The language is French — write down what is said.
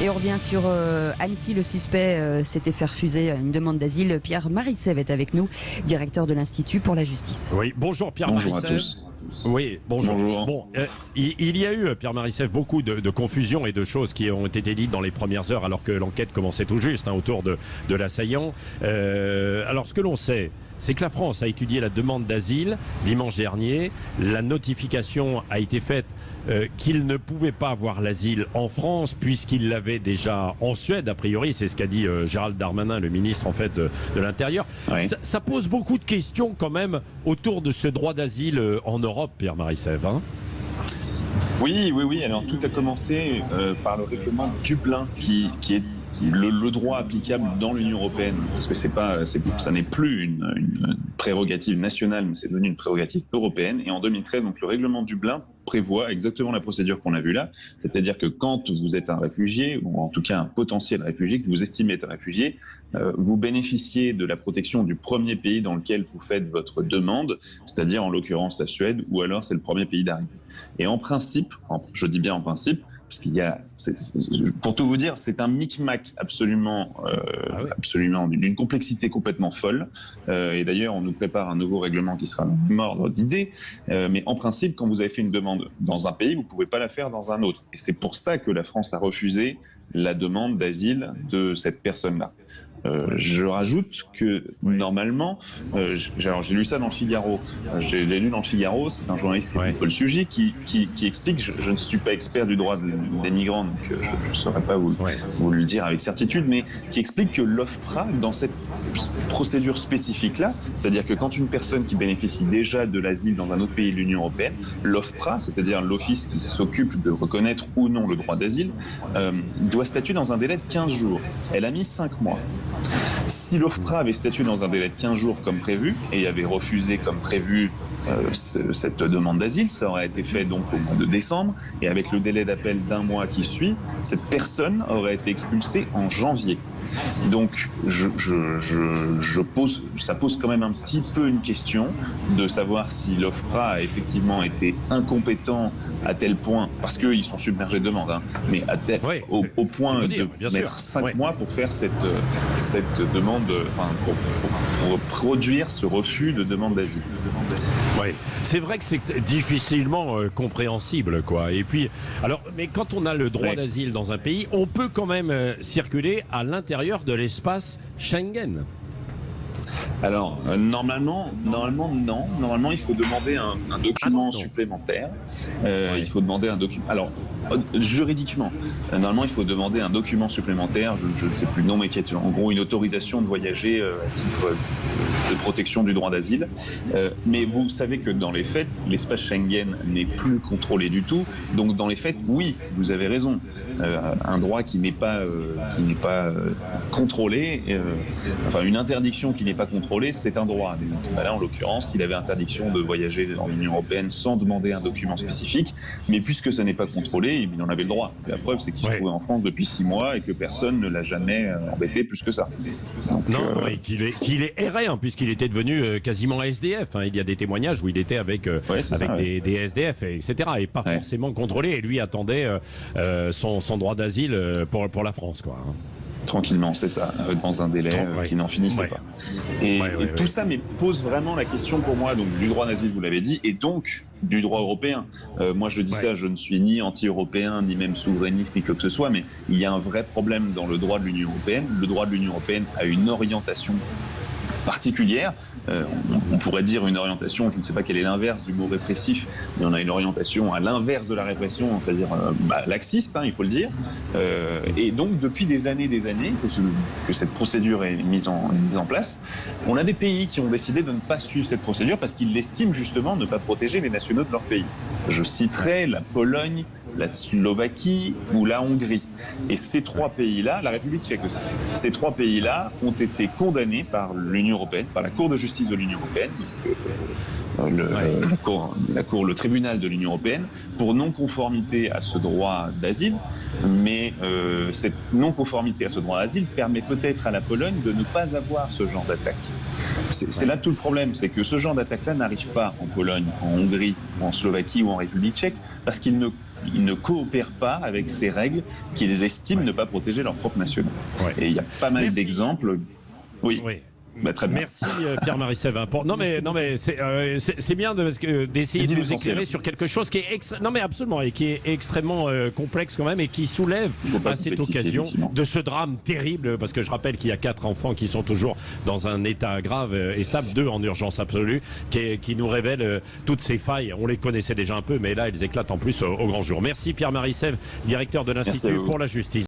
Et on revient sur Annecy. Le suspect s'était fait refuser une demande d'asile. Pierre Marissève est avec nous, directeur de l'Institut pour la justice. Oui, bonjour Pierre Bonjour Marissève. à tous. Oui, bonjour. Bonjour. Bon, il y a eu, Pierre Marissève, beaucoup de confusion et de choses qui ont été dites dans les premières heures alors que l'enquête commençait tout juste autour de l'assaillant. Alors, ce que l'on sait, c'est que la France a étudié la demande d'asile dimanche dernier. La notification a été faite qu'il ne pouvait pas avoir l'asile en France puisqu'il l'avait déjà en Suède, a priori. C'est ce qu'a dit Gérald Darmanin, le ministre en fait de l'Intérieur. Oui. Ça pose beaucoup de questions quand même autour de ce droit d'asile en Europe, Pierre Marissève. Oui. Alors tout a commencé par le règlement Dublin qui est le droit applicable dans l'Union européenne, parce que ça n'est plus une prérogative nationale, mais c'est devenu une prérogative européenne. Et en 2013, donc le règlement Dublin prévoit exactement la procédure qu'on a vue là, c'est-à-dire que quand vous êtes un réfugié, ou en tout cas un potentiel réfugié, que vous estimez être un réfugié, vous bénéficiez de la protection du premier pays dans lequel vous faites votre demande, c'est-à-dire en l'occurrence la Suède, ou alors c'est le premier pays d'arrivée. Et en principe, je dis bien en principe, parce qu'il y a, pour tout vous dire, c'est un micmac absolument d'une complexité complètement folle. Et d'ailleurs, on nous prépare un nouveau règlement qui sera dans le même ordre d'idées. Mais en principe, quand vous avez fait une demande dans un pays, vous ne pouvez pas la faire dans un autre. Et c'est pour ça que la France a refusé la demande d'asile de cette personne-là. Je rajoute que normalement, j'ai lu ça dans le Figaro. J'ai lu dans le Figaro, c'est un journaliste, c'est Paul Sugy, qui explique. Je ne suis pas expert du droit des migrants, donc je ne saurais pas vous le dire avec certitude, mais qui explique que l'OFPRA, dans cette procédure spécifique-là, c'est-à-dire que quand une personne qui bénéficie déjà de l'asile dans un autre pays de l'Union européenne, l'OFPRA, c'est-à-dire l'office qui s'occupe de reconnaître ou non le droit d'asile, doit statuer dans un délai de 15 jours. Elle a mis 5 mois. Si l'OFPRA avait statué dans un délai de 15 jours comme prévu et avait refusé comme prévu cette demande d'asile, ça aurait été fait donc au mois de décembre, et avec le délai d'appel d'un mois qui suit, cette personne aurait été expulsée en janvier. Donc ça pose quand même un petit peu une question de savoir si l'OFPRA a effectivement été incompétent à tel point, parce qu'ils sont submergés de demandes, mais au point de mettre 5 mois pour faire cette demande, pour produire ce refus de demande d'asile. Oui, c'est vrai que c'est difficilement compréhensible, quoi. Et puis, mais quand on a le droit d'asile dans un pays, on peut quand même circuler à l'intérieur de l'espace Schengen. Alors, normalement, non. Normalement, il faut demander un document supplémentaire. Il faut demander un document. Alors, juridiquement, normalement, il faut demander un document supplémentaire. Je ne sais plus le nom, mais qui est en gros une autorisation de voyager à titre de protection du droit d'asile. Mais vous savez que dans les faits, l'espace Schengen n'est plus contrôlé du tout. Donc, dans les faits, oui, vous avez raison. Un droit qui n'est pas contrôlé, une interdiction qui n'est pas contrôlée, c'est un droit. Donc, là, en l'occurrence, il avait interdiction de voyager dans l'Union européenne sans demander un document spécifique, mais puisque ça n'est pas contrôlé, il en avait le droit. Et la preuve, c'est qu'il se trouvait en France depuis 6 mois et que personne ne l'a jamais embêté plus que ça. Donc, qu'il est erré, puisqu'il était devenu quasiment SDF. Il y a des témoignages où il était avec des SDF, etc. Et pas forcément contrôlé. Et lui attendait son droit d'asile pour la France, quoi. Tranquillement, c'est ça, dans un délai qui n'en finissait pas. Et tout ça pose vraiment la question pour moi donc, du droit d'asile, vous l'avez dit, et donc du droit européen. Moi, je dis ça, je ne suis ni anti-européen, ni même souverainiste, ni quoi que ce soit, mais il y a un vrai problème dans le droit de l'Union européenne. Le droit de l'Union européenne a une orientation particulière. On pourrait dire une orientation, je ne sais pas quel est l'inverse du mot répressif, mais on a une orientation à l'inverse de la répression, c'est-à-dire laxiste, il faut le dire. Et donc, depuis des années que cette procédure est mise en place, on a des pays qui ont décidé de ne pas suivre cette procédure parce qu'ils l'estiment justement ne pas protéger les nationaux de leur pays. Je citerai la Pologne, la Slovaquie ou la Hongrie. Et ces 3 pays-là, la République tchèque aussi, ces 3 pays-là ont été condamnés par l'Union européenne, par la Cour de justice de l'Union européenne, le tribunal de l'Union européenne, pour non-conformité à ce droit d'asile. Mais cette non-conformité à ce droit d'asile permet peut-être à la Pologne de ne pas avoir ce genre d'attaque. C'est là tout le problème, c'est que ce genre d'attaque-là n'arrive pas en Pologne, en Hongrie, en Slovaquie ou en République tchèque, parce qu'ils ne ils ne coopèrent pas avec ces règles qu'ils estiment ne pas protéger leurs propres nationaux. Ouais. Et il y a pas mal Merci. d'exemples. Oui. Bah, très bien. Merci Pierre-Marie Sève. Non mais c'est bien d'essayer de nous éclairer sur quelque chose qui est absolument et qui est extrêmement complexe quand même et qui soulève à cette occasion de ce drame terrible, parce que je rappelle qu'il y a 4 enfants qui sont toujours dans un état grave et stable, 2 en urgence absolue, qui nous révèle toutes ces failles. On les connaissait déjà un peu, mais là elles éclatent en plus au grand jour. Merci Pierre-Marie Sève, directeur de l'Institut pour la justice.